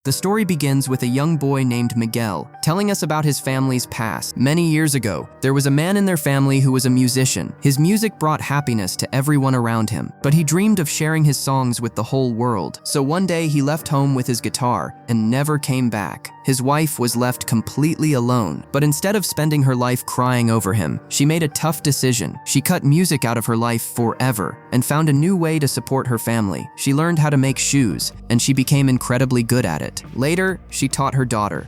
The story begins with a young boy named Miguel telling us about his family's past. Many years ago, there was a man in their family who was a musician. His music brought happiness to everyone around him, but he dreamed of sharing his songs with the whole world. So one day he left home with his guitar and never came back. His wife was left completely alone, but instead of spending her life crying over him, she made a tough decision. She cut music out of her life forever and found a new way to support her family. She learned how to make shoes, and she became incredibly good at it. Later, she taught her daughter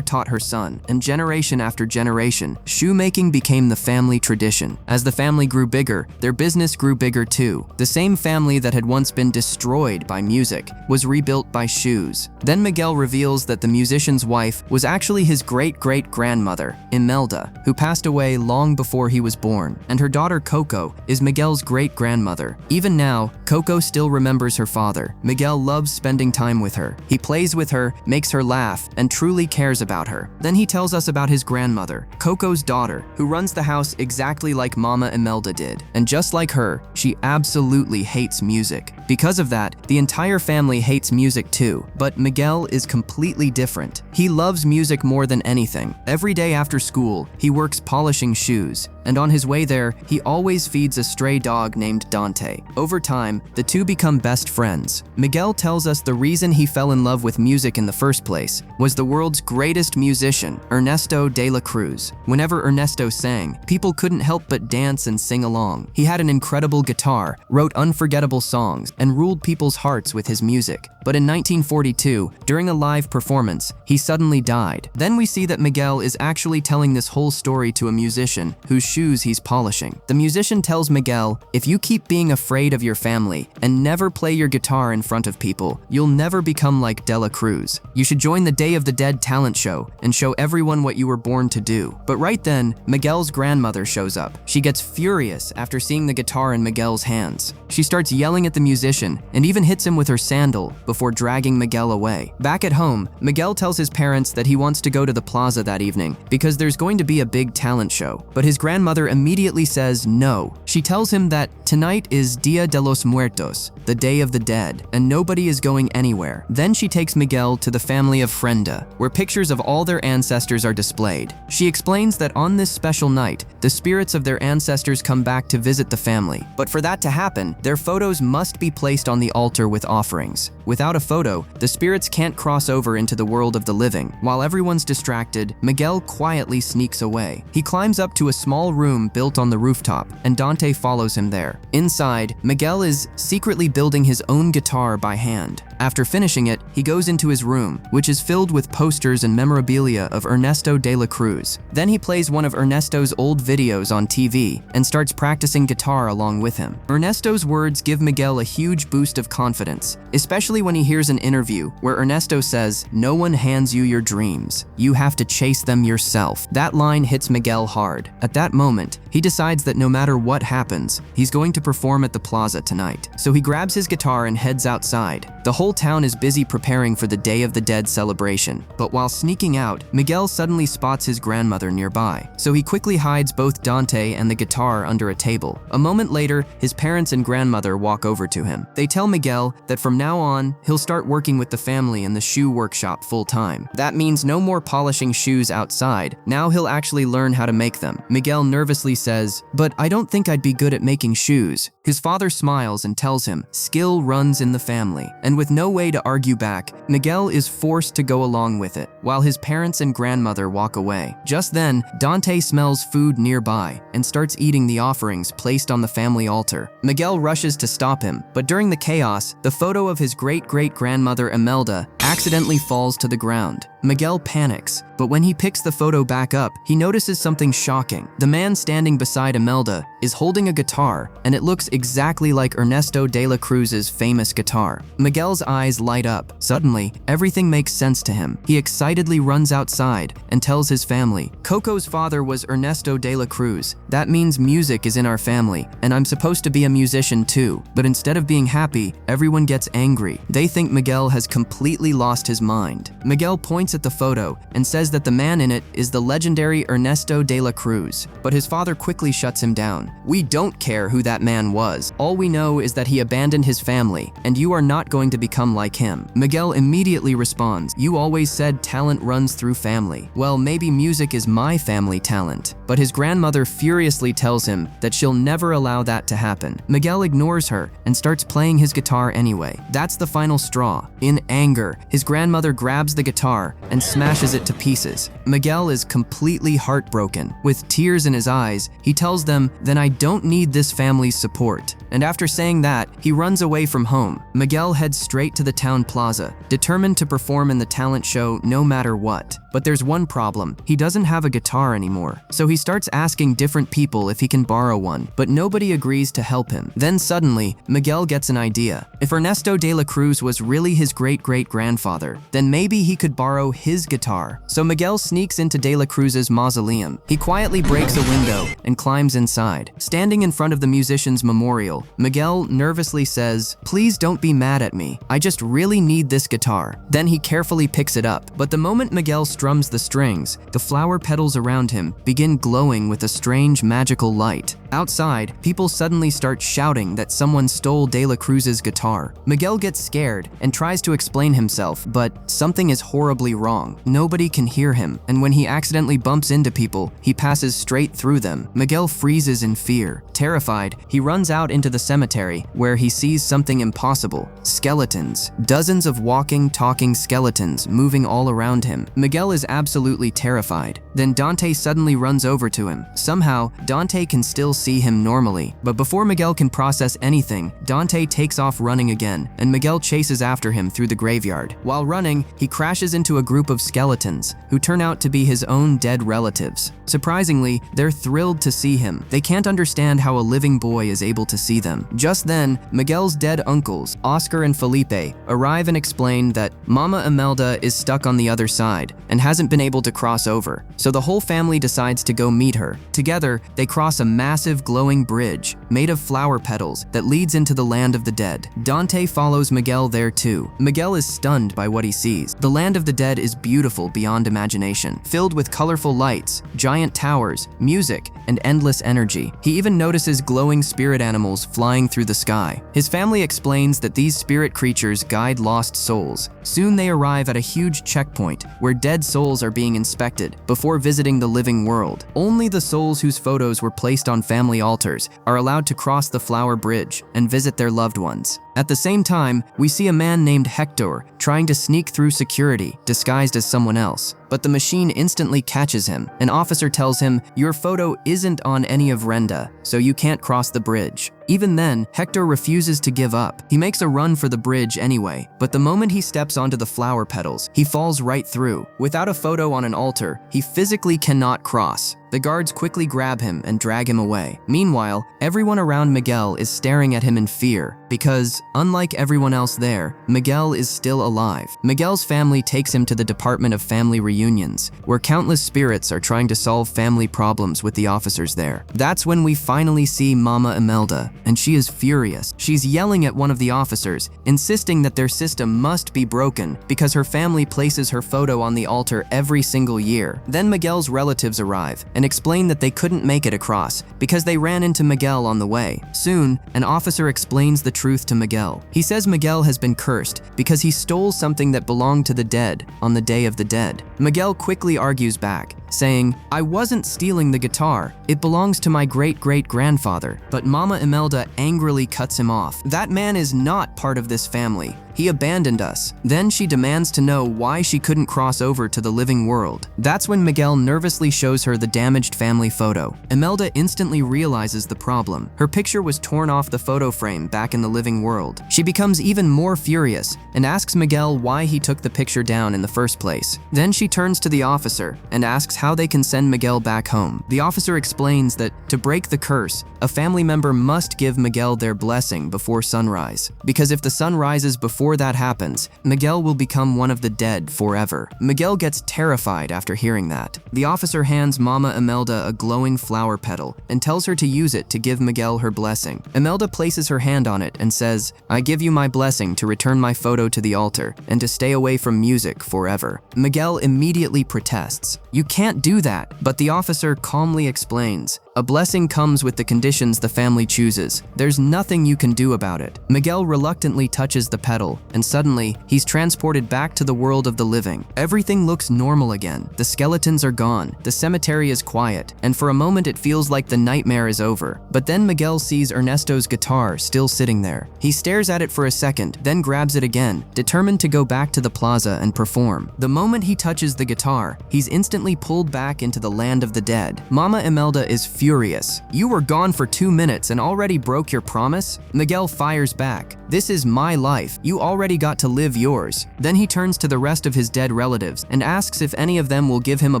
taught her son, and generation after generation, shoemaking became the family tradition. As the family grew bigger, their business grew bigger too. The same family that had once been destroyed by music was rebuilt by shoes. Then Miguel reveals that the musician's wife was actually his great-great-grandmother, Imelda, who passed away long before he was born, and her daughter Coco is Miguel's great-grandmother. Even now, Coco still remembers her father. Miguel loves spending time with her. He plays with her, makes her laugh, and truly cares about her. Then he tells us about his grandmother, Coco's daughter, who runs the house exactly like Mama Imelda did. And just like her, she absolutely hates music. Because of that, the entire family hates music too. But Miguel is completely different. He loves music more than anything. Every day after school, he works polishing shoes. And on his way there, he always feeds a stray dog named Dante. Over time, the two become best friends. Miguel tells us the reason he fell in love with music in the first place was the world's greatest musician, Ernesto de la Cruz. Whenever Ernesto sang, people couldn't help but dance and sing along. He had an incredible guitar, wrote unforgettable songs, and ruled people's hearts with his music. But in 1942, during a live performance, he suddenly died. Then we see that Miguel is actually telling this whole story to a musician whose shoes he's polishing. The musician tells Miguel, if you keep being afraid of your family and never play your guitar in front of people, you'll never become like De La Cruz. You should join the Day of the Dead talent show and show everyone what you were born to do. But right then, Miguel's grandmother shows up. She gets furious after seeing the guitar in Miguel's hands. She starts yelling at the musician and even hits him with her sandal before dragging Miguel away. Back at home, Miguel tells his parents that he wants to go to the plaza that evening because there's going to be a big talent show. But his grandmother immediately says no. She tells him that tonight is Dia de los Muertos, the Day of the Dead, and nobody is going anywhere. Then she takes Miguel to the family of Frenda, where pictures of all their ancestors are displayed. She explains that on this special night, the spirits of their ancestors come back to visit the family. But for that to happen, their photos must be placed on the altar with offerings. Without a photo, the spirits can't cross over into the world of the living. While everyone's distracted, Miguel quietly sneaks away. He climbs up to a small room built on the rooftop, and Dante follows him there. Inside, Miguel is secretly building his own guitar by hand. After finishing it, he goes into his room, which is filled with posters and memorabilia of Ernesto de la Cruz. Then he plays one of Ernesto's old videos on TV and starts practicing guitar along with him. Ernesto's words give Miguel a huge boost of confidence, especially when he hears an interview where Ernesto says, "No one hands you your dreams. You have to chase them yourself." That line hits Miguel hard. At that moment, he decides that no matter what happens, he's going to perform at the plaza tonight. So he grabs his guitar and heads outside. The whole town is busy preparing for the Day of the Dead celebration. But while sneaking out, Miguel suddenly spots his grandmother nearby. So he quickly hides both Dante and the guitar under a table. A moment later, his parents and grandmother walk over to him. They tell Miguel that from now on, he'll start working with the family in the shoe workshop full-time. That means no more polishing shoes outside. Now he'll actually learn how to make them. Miguel nervously says, "But I don't think I'd be good at making shoes." His father smiles and tells him, "Skill runs in the family." And with no way to argue back, Miguel is forced to go along with it, while his parents and grandmother walk away. Just then, Dante smells food nearby and starts eating the offerings placed on the family altar. Miguel rushes to stop him, but during the chaos, the photo of his great-great-grandmother Imelda accidentally falls to the ground. Miguel panics, but when he picks the photo back up, he notices something shocking. The man standing beside Imelda is holding a guitar, and it looks exactly like Ernesto de la Cruz's famous guitar. Miguel's eyes light up. Suddenly, everything makes sense to him. He excitedly runs outside and tells his family, "Coco's father was Ernesto de la Cruz. That means music is in our family, and I'm supposed to be a musician too." But instead of being happy, everyone gets angry. They think Miguel has completely lost his mind. Miguel points at the photo and says that the man in it is the legendary Ernesto de la Cruz, but his father quickly shuts him down. him. "We don't care who that man was. All we know is that he abandoned his family, and you are not going to become like him." Miguel immediately responds, "You always said talent runs through family. Well, maybe music is my family talent." But his grandmother furiously tells him that she'll never allow that to happen. Miguel ignores her and starts playing his guitar anyway. That's the final straw. In anger, his grandmother grabs the guitar and smashes it to pieces. Miguel is completely heartbroken. With tears in his eyes, he tells them, "Then I don't need this family's support." And after saying that, he runs away from home. Miguel heads straight to the town plaza, determined to perform in the talent show no matter what. But there's one problem. He doesn't have a guitar anymore. So he starts asking different people if he can borrow one, but nobody agrees to help him. Then suddenly, Miguel gets an idea. If Ernesto de la Cruz was really his great-great-grandfather, then maybe he could borrow his guitar. So Miguel sneaks into de la Cruz's mausoleum. He quietly breaks a window and climbs inside. Standing in front of the musician's memorial, Miguel nervously says, "Please don't be mad at me. I just really need this guitar." Then he carefully picks it up. But the moment Miguel strums the strings, the flower petals around him begin glowing with a strange magical light. Outside, people suddenly start shouting that someone stole de la Cruz's guitar. Miguel gets scared and tries to explain himself, but something is horribly wrong. Nobody can hear him, and when he accidentally bumps into people, he passes straight through them. Miguel freezes in fear. Terrified, he runs out into the cemetery, where he sees something impossible: skeletons. Dozens of walking, talking skeletons moving all around him. Miguel is absolutely terrified. Then Dante suddenly runs over to him. Somehow, Dante can still see him normally, but before Miguel can process anything, Dante takes off running again, and Miguel chases after him through the graveyard. While running, he crashes into a group of skeletons, who turn out to be his own dead relatives. Surprisingly, they're thrilled to see him. They can't understand how a living boy is able to see them. Just then, Miguel's dead uncles, Oscar and Felipe, arrive and explain that Mama Imelda is stuck on the other side and hasn't been able to cross over, so the whole family decides to go meet her. Together, they cross a massive glowing bridge made of flower petals that leads into the land of the dead. Dante follows Miguel there too. Miguel is stunned by what he sees. The land of the dead is beautiful beyond imagination, filled with colorful lights, giant towers, music, and endless energy. He even notices glowing spirit animals flying through the sky. His family explains that these spirit creatures guide lost souls. Soon they arrive at a huge checkpoint where dead souls are being inspected before visiting the living world. Only the souls whose photos were placed on family altars are allowed to cross the flower bridge and visit their loved ones. At the same time, we see a man named Hector trying to sneak through security, disguised as someone else. But the machine instantly catches him. An officer tells him, "Your photo isn't on any of Renda, so you can't cross the bridge." Even then, Hector refuses to give up. He makes a run for the bridge anyway, but the moment he steps onto the flower petals, he falls right through. Without a photo on an altar, he physically cannot cross. The guards quickly grab him and drag him away. Meanwhile, everyone around Miguel is staring at him in fear because, unlike everyone else there, Miguel is still alive. Miguel's family takes him to the Department of Family Reunions, where countless spirits are trying to solve family problems with the officers there. That's when we finally see Mama Imelda, and she is furious. She's yelling at one of the officers, insisting that their system must be broken because her family places her photo on the altar every single year. Then Miguel's relatives arrive and explain that they couldn't make it across because they ran into Miguel on the way. Soon, an officer explains the truth to Miguel. He says Miguel has been cursed because he stole something that belonged to the dead on the Day of the Dead. Miguel quickly argues back, saying, "I wasn't stealing the guitar. It belongs to my great-great-grandfather." But Mama Imelda angrily cuts him off. "That man is not part of this family. He abandoned us." Then she demands to know why she couldn't cross over to the living world. That's when Miguel nervously shows her the damaged family photo. Imelda instantly realizes the problem. Her picture was torn off the photo frame back in the living world. She becomes even more furious and asks Miguel why he took the picture down in the first place. Then she turns to the officer and asks how they can send Miguel back home. The officer explains that to break the curse, a family member must give Miguel their blessing before sunrise. Because if the sun rises before that happens, Miguel will become one of the dead forever. Miguel gets terrified after hearing that. The officer hands Mama Imelda a glowing flower petal and tells her to use it to give Miguel her blessing. Imelda places her hand on it and says, "I give you my blessing to return my photo to the altar and to stay away from music forever." Miguel immediately protests. "You can't can't do that. But the officer calmly explains, a blessing comes with the conditions the family chooses. There's nothing you can do about it. Miguel reluctantly touches the pedal, and suddenly, he's transported back to the world of the living. Everything looks normal again. The skeletons are gone, the cemetery is quiet, and for a moment it feels like the nightmare is over. But then Miguel sees Ernesto's guitar still sitting there. He stares at it for a second, then grabs it again, determined to go back to the plaza and perform. The moment he touches the guitar, he's instantly pulled back into the land of the dead. Mama Imelda is furious. You were gone for 2 minutes and already broke your promise? Miguel fires back. This is my life. You already got to live yours. Then he turns to the rest of his dead relatives and asks if any of them will give him a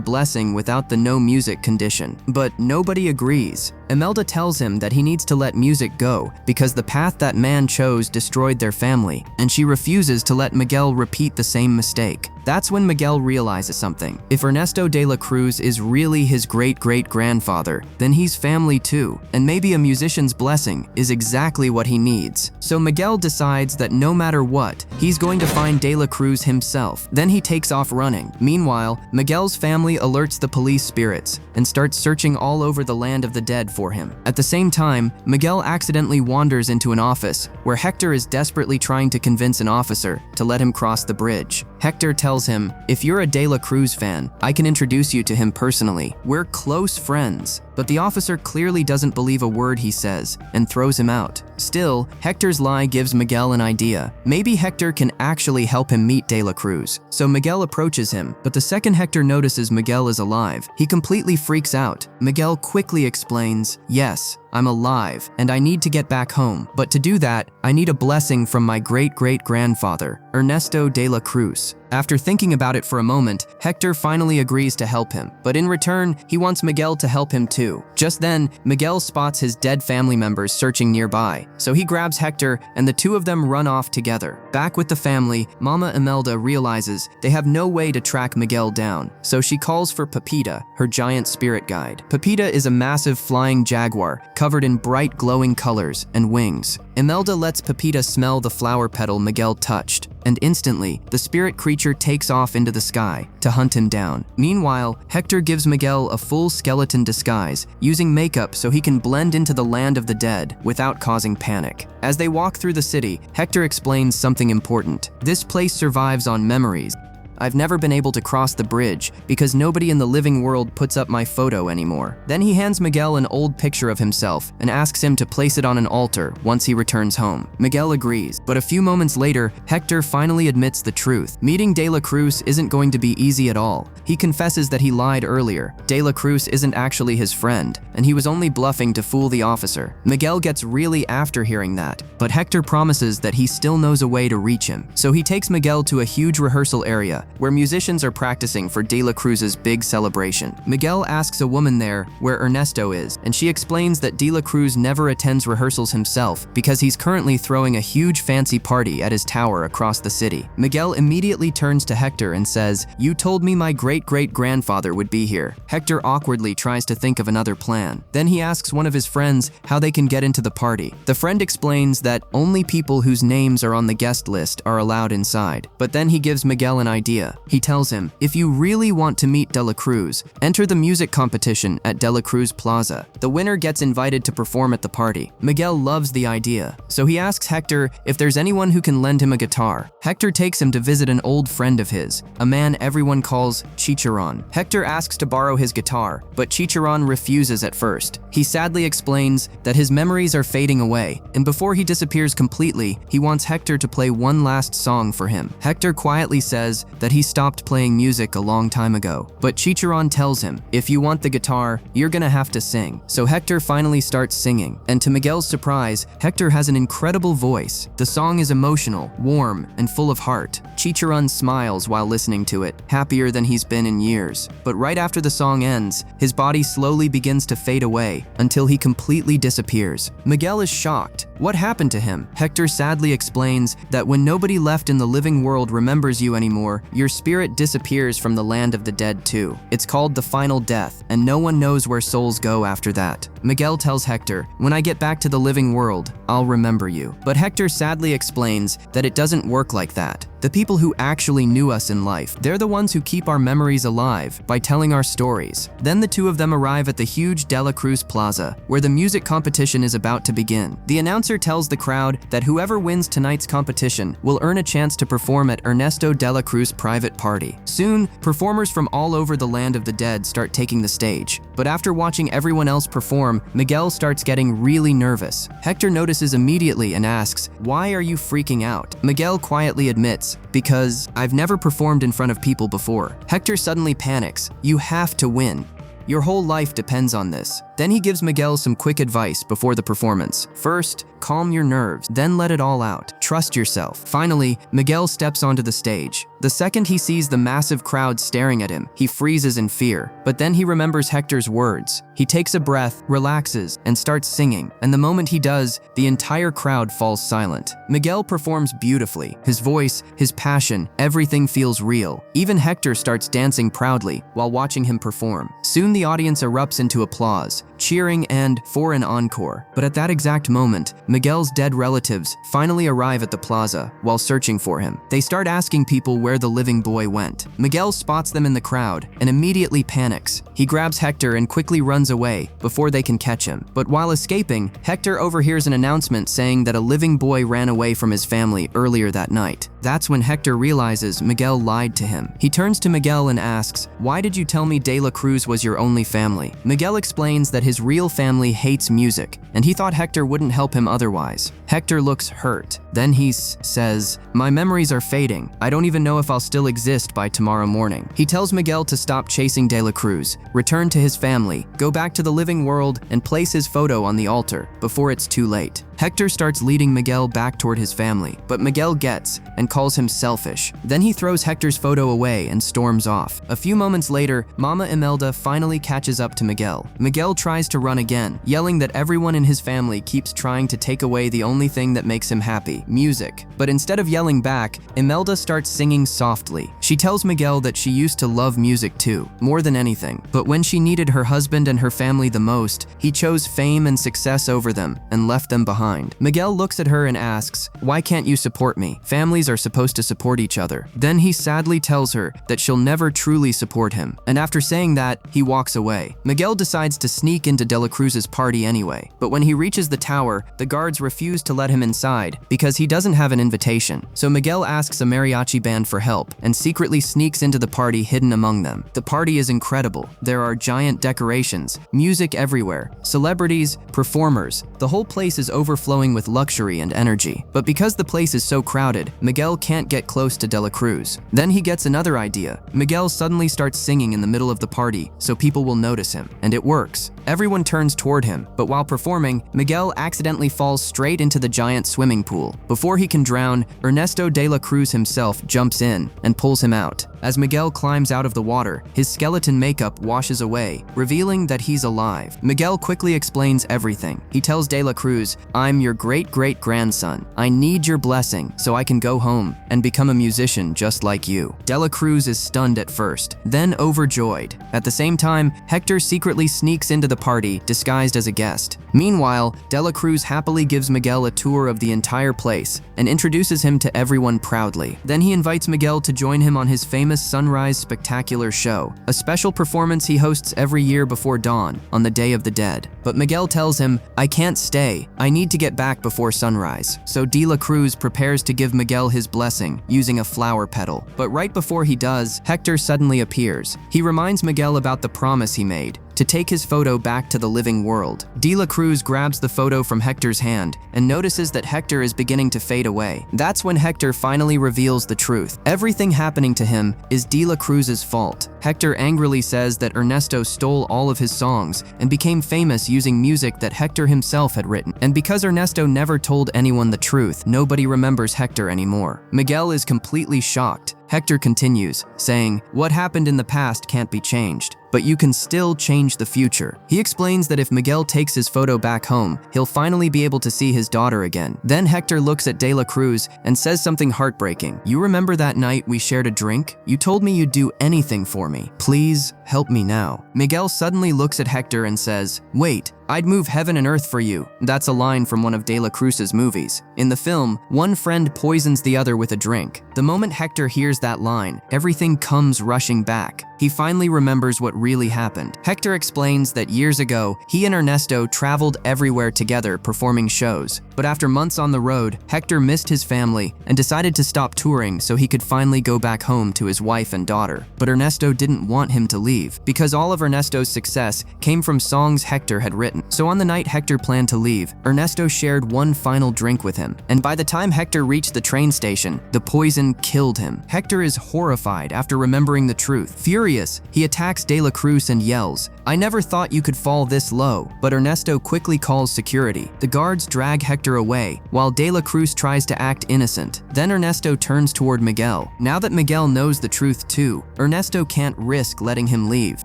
blessing without the no music condition. But nobody agrees. Imelda tells him that he needs to let music go because the path that man chose destroyed their family, and she refuses to let Miguel repeat the same mistake. That's when Miguel realizes something. If Ernesto de la Cruz is really his great-great-grandfather, then he's family too, and maybe a musician's blessing is exactly what he needs. So Miguel decides that no matter what, he's going to find de la Cruz himself. Then he takes off running. Meanwhile, Miguel's family alerts the police spirits and starts searching all over the land of the dead for him. At the same time, Miguel accidentally wanders into an office where Hector is desperately trying to convince an officer to let him cross the bridge. Hector tells him, if you're a De La Cruz fan, I can introduce you to him personally. We're close friends. But the officer clearly doesn't believe a word he says and throws him out. Still, Hector's lie gives Miguel an idea. Maybe Hector can actually help him meet De La Cruz. So Miguel approaches him, but the second Hector notices Miguel is alive, he completely freaks out. Miguel quickly explains, yes, I'm alive, and I need to get back home. But to do that, I need a blessing from my great-great-grandfather, Ernesto de la Cruz. After thinking about it for a moment, Hector finally agrees to help him, but in return, he wants Miguel to help him too. Just then, Miguel spots his dead family members searching nearby, so he grabs Hector and the two of them run off together. Back with the family, Mama Imelda realizes they have no way to track Miguel down, so she calls for Pepita, her giant spirit guide. Pepita is a massive flying jaguar, covered in bright glowing colors and wings. Imelda lets Pepita smell the flower petal Miguel touched, and instantly, the spirit creature takes off into the sky to hunt him down. Meanwhile, Hector gives Miguel a full skeleton disguise, using makeup so he can blend into the land of the dead without causing panic. As they walk through the city, Hector explains something important. This place survives on memories. I've never been able to cross the bridge because nobody in the living world puts up my photo anymore. Then he hands Miguel an old picture of himself and asks him to place it on an altar once he returns home. Miguel agrees, but a few moments later, Hector finally admits the truth. Meeting De La Cruz isn't going to be easy at all. He confesses that he lied earlier. De La Cruz isn't actually his friend, and he was only bluffing to fool the officer. Miguel gets really after hearing that, but Hector promises that he still knows a way to reach him. So he takes Miguel to a huge rehearsal area where musicians are practicing for De La Cruz's big celebration. Miguel asks a woman there where Ernesto is, and she explains that De La Cruz never attends rehearsals himself because he's currently throwing a huge fancy party at his tower across the city. Miguel immediately turns to Hector and says, "You told me my great-great-grandfather would be here." Hector awkwardly tries to think of another plan. Then he asks one of his friends how they can get into the party. The friend explains that only people whose names are on the guest list are allowed inside. But then he gives Miguel an idea. He tells him, if you really want to meet De La Cruz, enter the music competition at De La Cruz Plaza. The winner gets invited to perform at the party. Miguel loves the idea, so he asks Hector if there's anyone who can lend him a guitar. Hector takes him to visit an old friend of his, a man everyone calls Chicharon. Hector asks to borrow his guitar, but Chicharon refuses at first. He sadly explains that his memories are fading away, and before he disappears completely, he wants Hector to play one last song for him. Hector quietly says that he stopped playing music a long time ago, but Chicharon tells him, if you want the guitar, you're gonna have to sing. So Hector finally starts singing, and to Miguel's surprise, Hector has an incredible voice. The song is emotional, warm, and full of heart. Chicharon smiles while listening to it, happier than he's been in years. But right after the song ends, his body slowly begins to fade away until he completely disappears. Miguel is shocked. What happened to him? Hector sadly explains that when nobody left in the living world remembers you anymore, your spirit disappears from the land of the dead too. It's called the final death, and no one knows where souls go after that. Miguel tells Hector, "When I get back to the living world, I'll remember you." But Hector sadly explains that it doesn't work like that. The people who actually knew us in life, they're the ones who keep our memories alive by telling our stories. Then the two of them arrive at the huge De La Cruz Plaza, where the music competition is about to begin. The announcer tells the crowd that whoever wins tonight's competition will earn a chance to perform at Ernesto de la Cruz's private party. Soon, performers from all over the land of the dead start taking the stage. But after watching everyone else perform, Miguel starts getting really nervous. Hector notices immediately and asks, "Why are you freaking out?" Miguel quietly admits, "Because I've never performed in front of people before." Hector suddenly panics. "You have to win. Your whole life depends on this." Then he gives Miguel some quick advice before the performance. First, calm your nerves, then let it all out. Trust yourself. Finally, Miguel steps onto the stage. The second he sees the massive crowd staring at him, he freezes in fear. But then he remembers Hector's words. He takes a breath, relaxes, and starts singing. And the moment he does, the entire crowd falls silent. Miguel performs beautifully. His voice, his passion, everything feels real. Even Hector starts dancing proudly while watching him perform. Soon the audience erupts into applause, cheering and for an encore. But at that exact moment, Miguel's dead relatives finally arrive at the plaza while searching for him. They start asking people where the living boy went. Miguel spots them in the crowd and immediately panics. He grabs Hector and quickly runs away before they can catch him. But while escaping, Hector overhears an announcement saying that a living boy ran away from his family earlier that night. That's when Hector realizes Miguel lied to him. He turns to Miguel and asks, "Why did you tell me De La Cruz was your only family?" Miguel explains that his real family hates music, and he thought Hector wouldn't help him otherwise. Hector looks hurt. Then he says, "My memories are fading. I don't even know if I'll still exist by tomorrow morning." He tells Miguel to stop chasing De La Cruz, return to his family, go back to the living world, and place his photo on the altar before it's too late. Hector starts leading Miguel back toward his family, but Miguel gets and calls him selfish. Then he throws Hector's photo away and storms off. A few moments later, Mama Imelda finally catches up to Miguel. Miguel tries to run again, yelling that everyone in his family keeps trying to take away the only thing that makes him happy, music. But instead of yelling back, Imelda starts singing softly. She tells Miguel that she used to love music too, more than anything. But when she needed her husband and her family the most, he chose fame and success over them and left them behind. Miguel looks at her and asks, "Why can't you support me? Families are supposed to support each other." Then he sadly tells her that she'll never truly support him. And after saying that, he walks away. Miguel decides to sneak into De La Cruz's party anyway. But when he reaches the tower, the guards refuse to let him inside because he doesn't have an invitation. So Miguel asks a mariachi band for help and secretly sneaks into the party hidden among them. The party is incredible. There are giant decorations, music everywhere, celebrities, performers. The whole place is overflowing with luxury and energy. But because the place is so crowded, Miguel can't get close to De La Cruz. Then he gets another idea. Miguel suddenly starts singing in the middle of the party so people will notice him. And it works. Everyone turns toward him, but while performing, Miguel accidentally falls straight into the giant swimming pool. Before he can drown, Ernesto de la Cruz himself jumps in and pulls him out. As Miguel climbs out of the water, his skeleton makeup washes away, revealing that he's alive. Miguel quickly explains everything. He tells De La Cruz, "I'm your great-great-grandson. I need your blessing so I can go home and become a musician just like you." De La Cruz is stunned at first, then overjoyed. At the same time, Hector secretly sneaks into the party disguised as a guest. Meanwhile, De La Cruz happily gives Miguel a tour of the entire place and introduces him to everyone proudly. Then he invites Miguel to join him on his famous Sunrise Spectacular show, a special performance he hosts every year before dawn on the Day of the Dead. But Miguel tells him, "I can't stay. I need to get back before sunrise." So De La Cruz prepares to give Miguel his blessing using a flower petal. But right before he does, Hector suddenly appears. He reminds Miguel about the promise he made to take his photo back to the living world. De La Cruz grabs the photo from Hector's hand and notices that Hector is beginning to fade away. That's when Hector finally reveals the truth. Everything happening to him is De La Cruz's fault. Hector angrily says that Ernesto stole all of his songs and became famous using music that Hector himself had written. And because Ernesto never told anyone the truth, nobody remembers Hector anymore. Miguel is completely shocked. Hector continues, saying, "What happened in the past can't be changed, but you can still change the future." He explains that if Miguel takes his photo back home, he'll finally be able to see his daughter again. Then Hector looks at De La Cruz and says something heartbreaking. "You remember that night we shared a drink? You told me you'd do anything for me. Please help me now." Miguel suddenly looks at Hector and says, "Wait, "I'd move heaven and earth for you." That's a line from one of De La Cruz's movies. In the film, one friend poisons the other with a drink. The moment Hector hears that line, everything comes rushing back. He finally remembers what really happened. Hector explains that years ago, he and Ernesto traveled everywhere together performing shows. But after months on the road, Hector missed his family and decided to stop touring so he could finally go back home to his wife and daughter. But Ernesto didn't want him to leave, because all of Ernesto's success came from songs Hector had written. So on the night Hector planned to leave, Ernesto shared one final drink with him. And by the time Hector reached the train station, the poison killed him. Hector is horrified after remembering the truth. Furious, he attacks De La Cruz and yells, "I never thought you could fall this low." But Ernesto quickly calls security. The guards drag Hector away, while De La Cruz tries to act innocent. Then Ernesto turns toward Miguel. Now that Miguel knows the truth too, Ernesto can't risk letting him leave.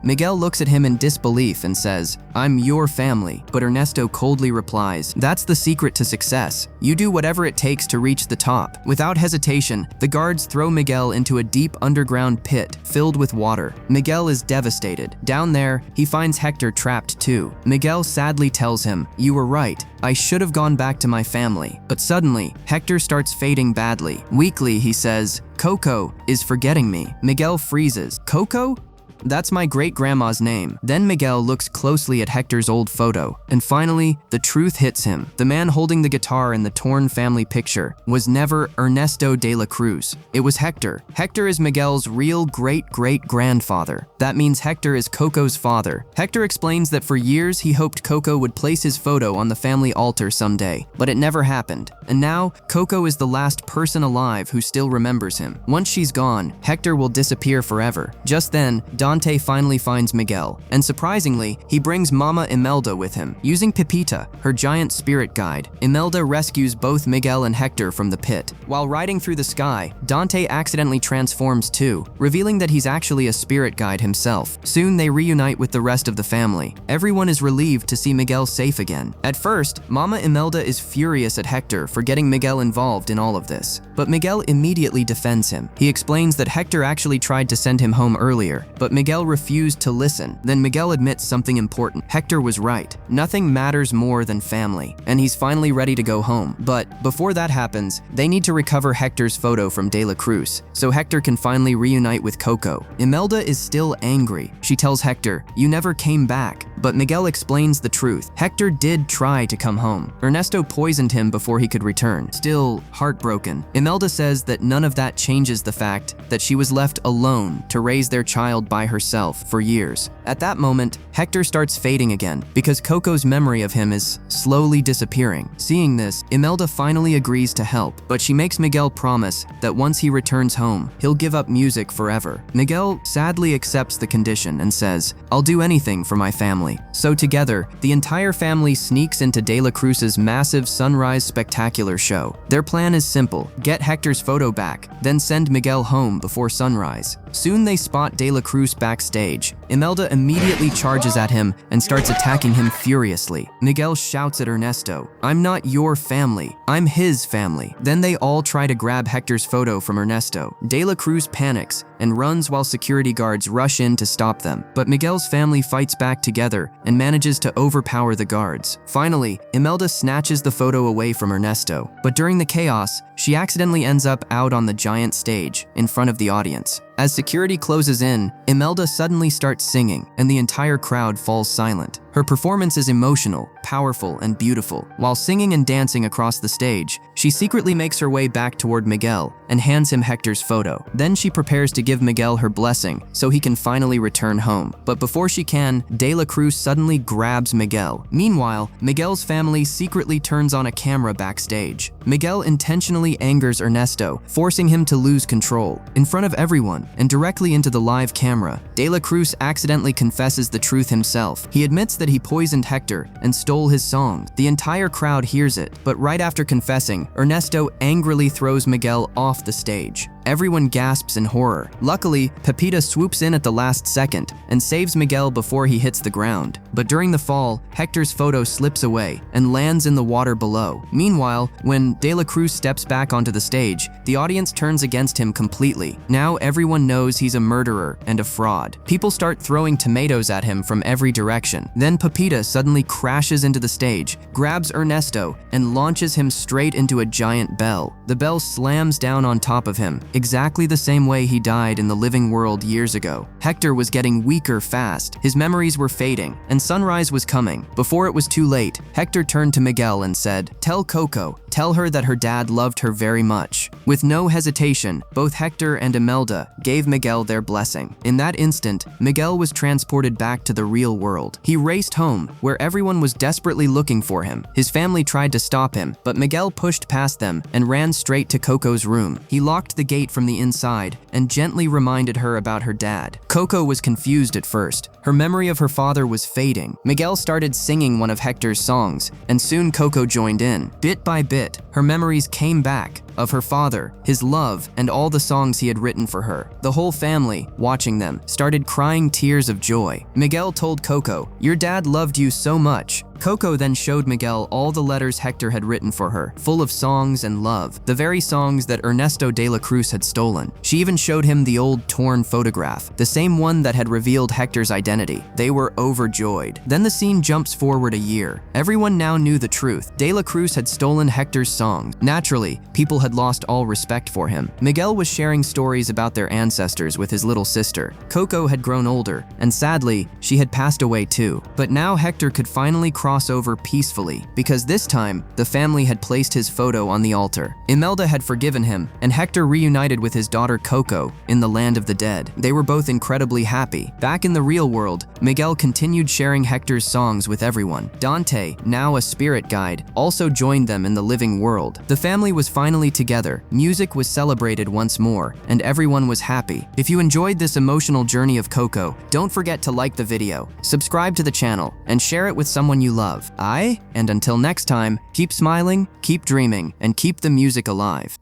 Miguel looks at him in disbelief and says, "I'm your family." But Ernesto coldly replies, "That's the secret to success. You do whatever it takes to reach the top." Without hesitation, the guards throw Miguel into a deep underground pit filled with water. Miguel is devastated. Down there, he finds Hector trapped too. Miguel sadly tells him, "You were right. I should have gone back to my family." But suddenly, Hector starts fading badly. Weakly, he says, "Coco is forgetting me." Miguel freezes. "Coco? That's my great-grandma's name." Then Miguel looks closely at Hector's old photo, and finally, the truth hits him. The man holding the guitar in the torn family picture was never Ernesto de la Cruz. It was Hector. Hector is Miguel's real great-great-grandfather. That means Hector is Coco's father. Hector explains that for years he hoped Coco would place his photo on the family altar someday, but it never happened. And now, Coco is the last person alive who still remembers him. Once she's gone, Hector will disappear forever. Just then, Dante finally finds Miguel, and surprisingly, he brings Mama Imelda with him. Using Pepita, her giant spirit guide, Imelda rescues both Miguel and Hector from the pit. While riding through the sky, Dante accidentally transforms too, revealing that he's actually a spirit guide himself. Soon they reunite with the rest of the family. Everyone is relieved to see Miguel safe again. At first, Mama Imelda is furious at Hector for getting Miguel involved in all of this. But Miguel immediately defends him. He explains that Hector actually tried to send him home earlier, but Miguel refused to listen. Then Miguel admits something important. Hector was right. Nothing matters more than family, and he's finally ready to go home. But before that happens, they need to recover Hector's photo from De La Cruz, so Hector can finally reunite with Coco. Imelda is still angry. She tells Hector, "You never came back." But Miguel explains the truth. Hector did try to come home. Ernesto poisoned him before he could return. Still heartbroken, Imelda says that none of that changes the fact that she was left alone to raise their child by herself for years. At that moment, Hector starts fading again because Coco's memory of him is slowly disappearing. Seeing this, Imelda finally agrees to help, but she makes Miguel promise that once he returns home, he'll give up music forever. Miguel sadly accepts the condition and says, "I'll do anything for my family." So together, the entire family sneaks into De La Cruz's massive sunrise spectacular show. Their plan is simple: get Hector's photo back, then send Miguel home before sunrise. Soon they spot De La Cruz backstage. Imelda immediately charges at him and starts attacking him furiously. Miguel shouts at Ernesto, "I'm not your family, I'm his family." Then they all try to grab Hector's photo from Ernesto. De La Cruz panics and runs while security guards rush in to stop them. But Miguel's family fights back together and manages to overpower the guards. Finally, Imelda snatches the photo away from Ernesto, but during the chaos, she accidentally ends up out on the giant stage in front of the audience. As security closes in, Imelda suddenly starts singing, and the entire crowd falls silent. Her performance is emotional, powerful, and beautiful. While singing and dancing across the stage, she secretly makes her way back toward Miguel and hands him Hector's photo. Then she prepares to give Miguel her blessing so he can finally return home. But before she can, De La Cruz suddenly grabs Miguel. Meanwhile, Miguel's family secretly turns on a camera backstage. Miguel intentionally angers Ernesto, forcing him to lose control. In front of everyone, and directly into the live camera, De La Cruz accidentally confesses the truth himself. He admits that he poisoned Hector and stole his songs. The entire crowd hears it, but right after confessing, Ernesto angrily throws Miguel off the stage. Everyone gasps in horror. Luckily, Pepita swoops in at the last second and saves Miguel before he hits the ground. But during the fall, Hector's photo slips away and lands in the water below. Meanwhile, when De La Cruz steps back onto the stage, the audience turns against him completely. Now everyone knows he's a murderer and a fraud. People start throwing tomatoes at him from every direction. Then Pepita suddenly crashes into the stage, grabs Ernesto, and launches him straight into a giant bell. The bell slams down on top of him, exactly the same way he died in the living world years ago. Hector was getting weaker fast. His memories were fading, and sunrise was coming. Before it was too late, Hector turned to Miguel and said, "Tell Coco, tell her that her dad loved her very much." With no hesitation, both Hector and Imelda gave Miguel their blessing. In that instant, Miguel was transported back to the real world. He raced home, where everyone was desperately looking for him. His family tried to stop him, but Miguel pushed past them and ran straight to Coco's room. He locked the gate from the inside and gently reminded her about her dad. Coco was confused at first. Her memory of her father was fading. Miguel started singing one of Hector's songs, and soon Coco joined in. Bit by bit, her memories came back of her father, his love, and all the songs he had written for her. The whole family, watching them, started crying tears of joy. Miguel told Coco, "Your dad loved you so much." Coco then showed Miguel all the letters Hector had written for her, full of songs and love, the very songs that Ernesto de la Cruz had stolen. She even showed him the old torn photograph, the same one that had revealed Hector's identity. They were overjoyed. Then the scene jumps forward a year. Everyone now knew the truth. De la Cruz had stolen Hector's songs. Naturally, people had lost all respect for him. Miguel was sharing stories about their ancestors with his little sister. Coco had grown older, and sadly, she had passed away too. But now Hector could finally cross over peacefully, because this time, the family had placed his photo on the altar. Imelda had forgiven him, and Hector reunited with his daughter Coco in the land of the dead. They were both incredibly happy. Back in the real world, Miguel continued sharing Hector's songs with everyone. Dante, now a spirit guide, also joined them in the living world. The family was finally together, music was celebrated once more, and everyone was happy. If you enjoyed this emotional journey of Coco, don't forget to like the video, subscribe to the channel, and share it with someone you love. And until next time, keep smiling, keep dreaming, and keep the music alive.